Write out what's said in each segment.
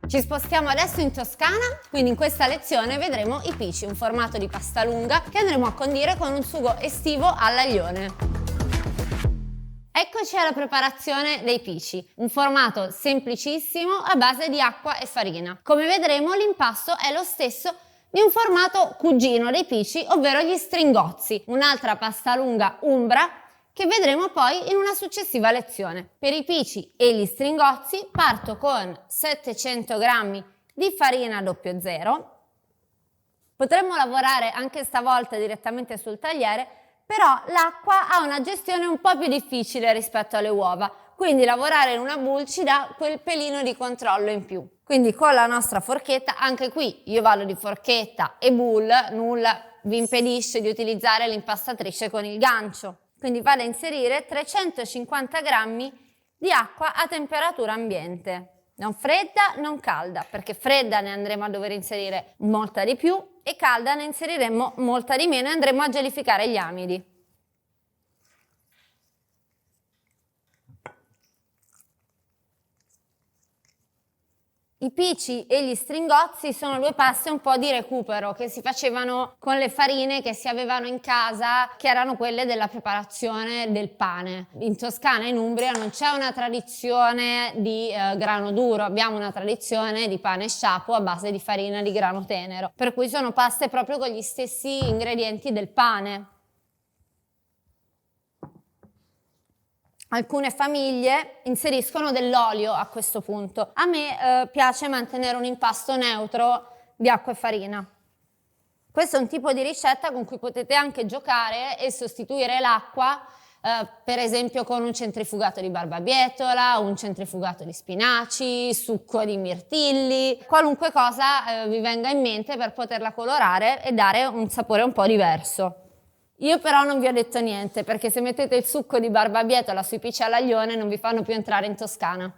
Ci spostiamo adesso in Toscana, quindi in questa lezione vedremo i pici, un formato di pasta lunga che andremo a condire con un sugo estivo all'aglione. Eccoci alla preparazione dei pici, un formato semplicissimo a base di acqua e farina. Come vedremo l'impasto è lo stesso di un formato cugino dei pici, ovvero gli stringozzi, un'altra pasta lunga umbra che vedremo poi in una successiva lezione. Per i pici e gli stringozzi parto con 700 g di farina 00. Potremmo lavorare anche stavolta direttamente sul tagliere, però l'acqua ha una gestione un po' più difficile rispetto alle uova, quindi lavorare in una bowl ci dà quel pelino di controllo in più. Quindi con la nostra forchetta, anche qui io vado di forchetta e bowl, nulla vi impedisce di utilizzare l'impastatrice con il gancio. Quindi vado a inserire 350 g di acqua a temperatura ambiente, non fredda, non calda, perché fredda ne andremo a dover inserire molta di più e calda ne inseriremo molta di meno e andremo a gelificare gli amidi. I pici e gli stringozzi sono due paste un po' di recupero che si facevano con le farine che si avevano in casa, che erano quelle della preparazione del pane. In Toscana e in Umbria non c'è una tradizione di grano duro, abbiamo una tradizione di pane sciapo a base di farina di grano tenero, per cui sono paste proprio con gli stessi ingredienti del pane. Alcune famiglie inseriscono dell'olio a questo punto. A me piace mantenere un impasto neutro di acqua e farina. Questo è un tipo di ricetta con cui potete anche giocare e sostituire l'acqua, per esempio con un centrifugato di barbabietola, un centrifugato di spinaci, succo di mirtilli, qualunque cosa vi venga in mente per poterla colorare e dare un sapore un po' diverso. Io però non vi ho detto niente, perché se mettete il succo di barbabietola sui pici all'aglione non vi fanno più entrare in Toscana.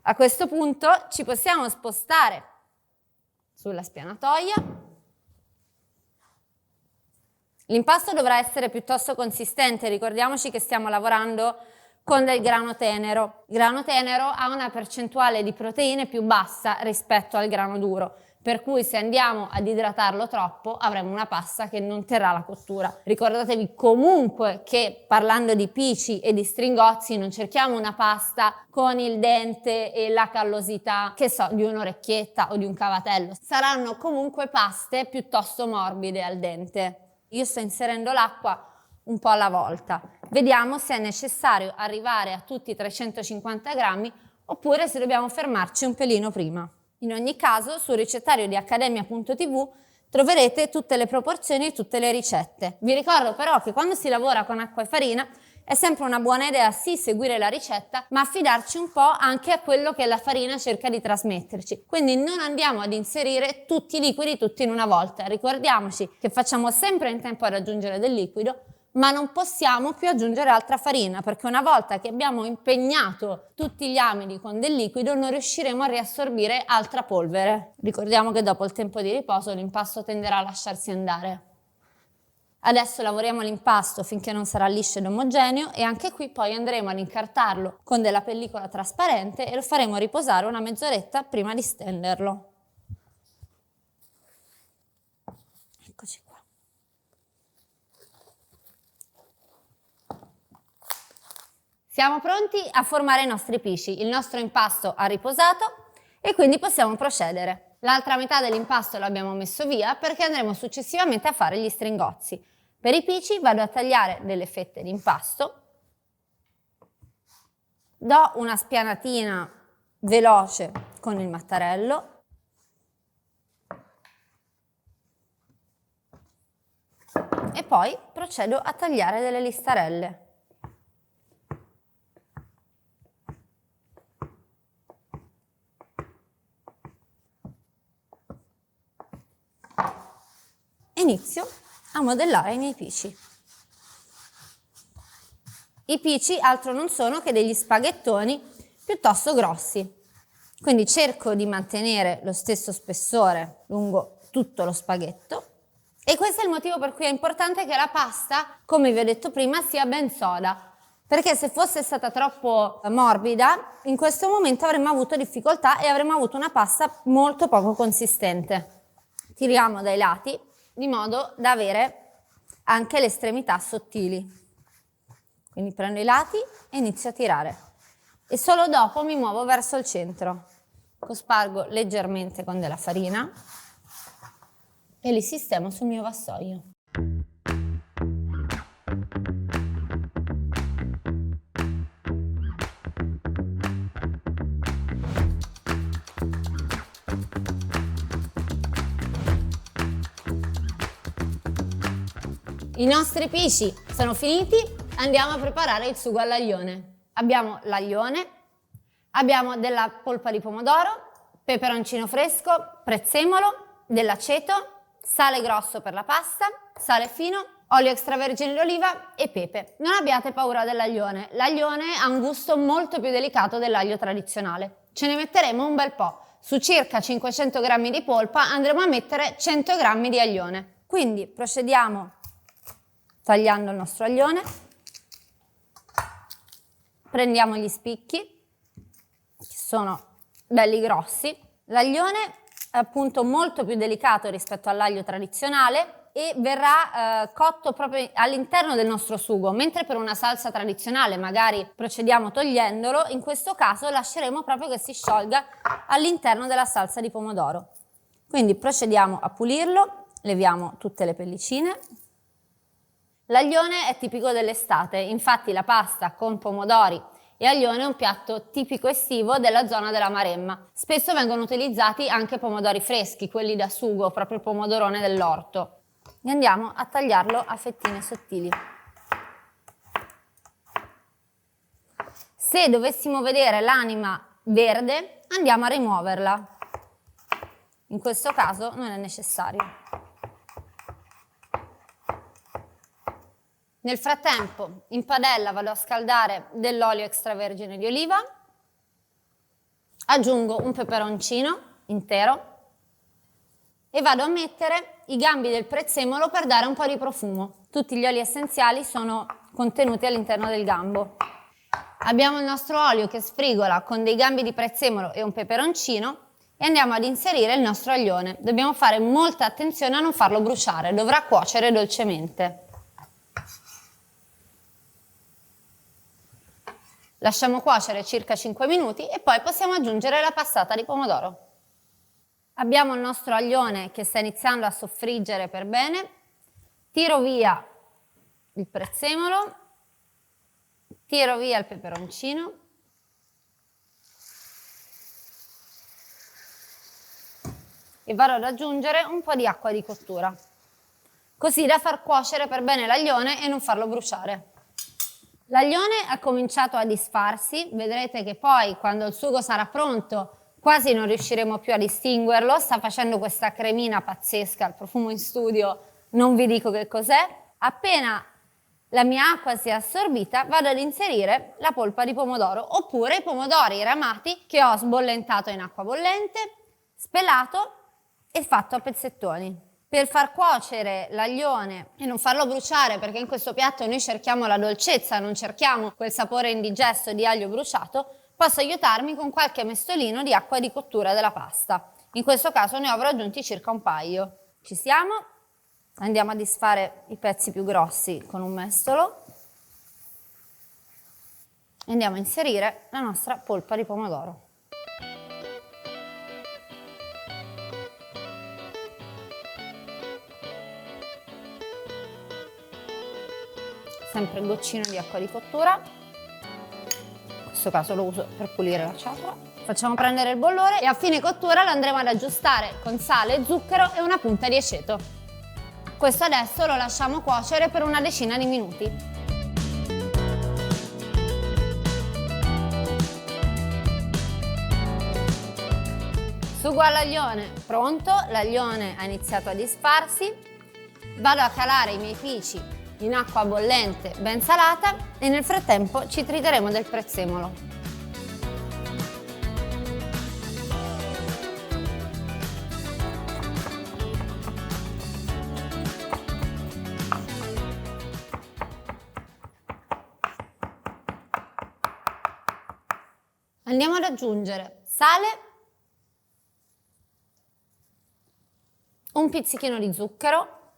A questo punto ci possiamo spostare sulla spianatoia. L'impasto dovrà essere piuttosto consistente, ricordiamoci che stiamo lavorando con del grano tenero. Il grano tenero ha una percentuale di proteine più bassa rispetto al grano duro, per cui se andiamo ad idratarlo troppo avremo una pasta che non terrà la cottura. Ricordatevi comunque che parlando di pici e di stringozzi non cerchiamo una pasta con il dente e la callosità, che so, di un'orecchietta o di un cavatello. Saranno comunque paste piuttosto morbide al dente. Io sto inserendo l'acqua un po' alla volta. Vediamo se è necessario arrivare a tutti i 350 grammi oppure se dobbiamo fermarci un pelino prima. In ogni caso, sul ricettario di accademia.tv troverete tutte le proporzioni e tutte le ricette. Vi ricordo però che quando si lavora con acqua e farina è sempre una buona idea sì seguire la ricetta, ma affidarci un po' anche a quello che la farina cerca di trasmetterci. Quindi non andiamo ad inserire tutti i liquidi tutti in una volta. Ricordiamoci che facciamo sempre in tempo ad aggiungere del liquido, ma non possiamo più aggiungere altra farina, perché una volta che abbiamo impegnato tutti gli amidi con del liquido non riusciremo a riassorbire altra polvere. Ricordiamo che dopo il tempo di riposo l'impasto tenderà a lasciarsi andare. Adesso lavoriamo l'impasto finché non sarà liscio ed omogeneo e anche qui poi andremo ad incartarlo con della pellicola trasparente e lo faremo riposare una mezz'oretta prima di stenderlo. Eccoci qua. Siamo pronti a formare i nostri pisci, il nostro impasto ha riposato e quindi possiamo procedere. L'altra metà dell'impasto l'abbiamo messo via perché andremo successivamente a fare gli stringozzi. Per i pisci vado a tagliare delle fette di impasto, do una spianatina veloce con il mattarello e poi procedo a tagliare delle listarelle. Inizio a modellare i miei pisci. I pisci altro non sono che degli spaghettoni piuttosto grossi, quindi cerco di mantenere lo stesso spessore lungo tutto lo spaghetto E questo è il motivo per cui è importante che la pasta, come vi ho detto prima, sia ben soda. Perché se fosse stata troppo morbida, in questo momento avremmo avuto difficoltà e avremmo avuto una pasta molto poco consistente. Tiriamo dai lati, di modo da avere anche le estremità sottili. Quindi prendo i lati e inizio a tirare. E solo dopo mi muovo verso il centro. Cospargo leggermente con della farina e li sistemo sul mio vassoio. I nostri pisci sono finiti, andiamo a preparare il sugo all'aglione. Abbiamo l'aglione, abbiamo della polpa di pomodoro, peperoncino fresco, prezzemolo, dell'aceto, sale grosso per la pasta, sale fino, olio extravergine d'oliva e pepe. Non abbiate paura dell'aglione, l'aglione ha un gusto molto più delicato dell'aglio tradizionale. Ce ne metteremo un bel po'. Su circa 500 g di polpa andremo a mettere 100 g di aglione. Quindi procediamo tagliando il nostro aglione, prendiamo gli spicchi, che sono belli grossi. L'aglione è appunto molto più delicato rispetto all'aglio tradizionale e verrà cotto proprio all'interno del nostro sugo, mentre per una salsa tradizionale magari procediamo togliendolo, in questo caso lasceremo proprio che si sciolga all'interno della salsa di pomodoro. Quindi procediamo a pulirlo, leviamo tutte le pellicine. L'aglione è tipico dell'estate, infatti la pasta con pomodori e aglione è un piatto tipico estivo della zona della Maremma. Spesso vengono utilizzati anche pomodori freschi, quelli da sugo, proprio il pomodorone dell'orto. E andiamo a tagliarlo a fettine sottili. Se dovessimo vedere l'anima verde, andiamo a rimuoverla. In questo caso non è necessario. Nel frattempo, in padella vado a scaldare dell'olio extravergine di oliva, aggiungo un peperoncino intero e vado a mettere i gambi del prezzemolo per dare un po' di profumo. Tutti gli oli essenziali sono contenuti all'interno del gambo. Abbiamo il nostro olio che sfrigola con dei gambi di prezzemolo e un peperoncino e andiamo ad inserire il nostro aglione. Dobbiamo fare molta attenzione a non farlo bruciare, dovrà cuocere dolcemente. Lasciamo cuocere circa 5 minuti e poi possiamo aggiungere la passata di pomodoro. Abbiamo il nostro aglione che sta iniziando a soffriggere per bene. Tiro via il prezzemolo, tiro via il peperoncino e vado ad aggiungere un po' di acqua di cottura, così da far cuocere per bene l'aglione e non farlo bruciare. L'aglione ha cominciato a disfarsi, vedrete che poi quando il sugo sarà pronto quasi non riusciremo più a distinguerlo, sta facendo questa cremina pazzesca, il profumo in studio non vi dico che cos'è. Appena la mia acqua si è assorbita vado ad inserire la polpa di pomodoro oppure i pomodori ramati che ho sbollentato in acqua bollente, spelato e fatto a pezzettoni. Per far cuocere l'aglione e non farlo bruciare, perché in questo piatto noi cerchiamo la dolcezza, non cerchiamo quel sapore indigesto di aglio bruciato, posso aiutarmi con qualche mestolino di acqua di cottura della pasta. In questo caso ne avrò aggiunti circa un paio. Ci siamo? Andiamo a disfare i pezzi più grossi con un mestolo e andiamo a inserire la nostra polpa di pomodoro. Sempre il goccino di acqua di cottura, in questo caso lo uso per pulire la ciotola. Facciamo prendere il bollore e a fine cottura lo andremo ad aggiustare con sale, zucchero e una punta di aceto. Questo adesso lo lasciamo cuocere per una decina di minuti. Sugo all'aglione pronto, l'aglione ha iniziato a disfarsi, vado a calare i miei fici in acqua bollente ben salata e nel frattempo ci triteremo del prezzemolo. Andiamo ad aggiungere sale, un pizzichino di zucchero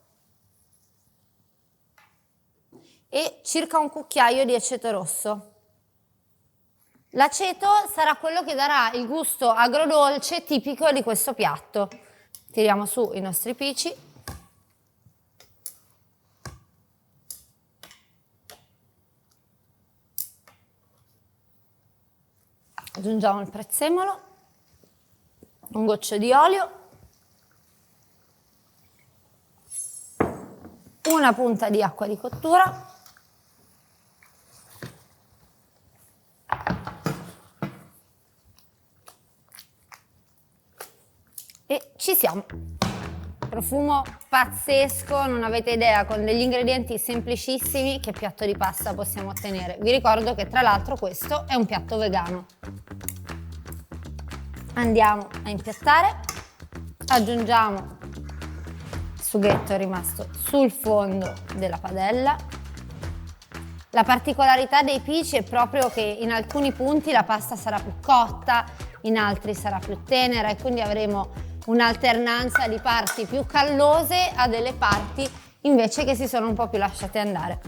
e circa un cucchiaio di aceto rosso. L'aceto sarà quello che darà il gusto agrodolce tipico di questo piatto. Tiriamo su i nostri pici. Aggiungiamo il prezzemolo, un goccio di olio, una punta di acqua di cottura e ci siamo. Profumo pazzesco, non avete idea, con degli ingredienti semplicissimi che piatto di pasta possiamo ottenere. Vi ricordo che tra l'altro questo è un piatto vegano. Andiamo a impiattare, aggiungiamo il sughetto rimasto sul fondo della padella. La particolarità dei pici è proprio che in alcuni punti la pasta sarà più cotta, in altri sarà più tenera e quindi avremo un'alternanza di parti più callose a delle parti invece che si sono un po' più lasciate andare.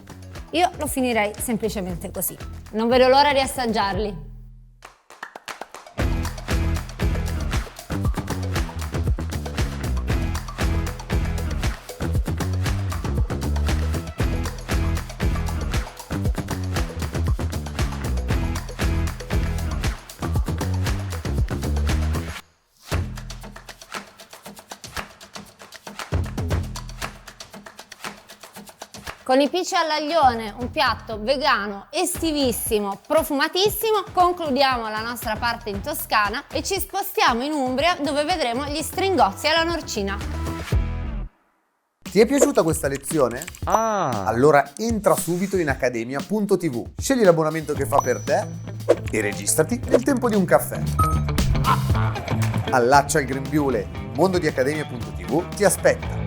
Io lo finirei semplicemente così. Non vedo l'ora di assaggiarli. Con i pici all'aglione, un piatto vegano, estivissimo, profumatissimo, concludiamo la nostra parte in Toscana e ci spostiamo in Umbria dove vedremo gli stringozzi alla norcina. Ti è piaciuta questa lezione? Allora entra subito in accademia.tv, scegli l'abbonamento che fa per te e registrati nel tempo di un caffè. Allaccia il grembiule, Mondo di Accademia.tv ti aspetta.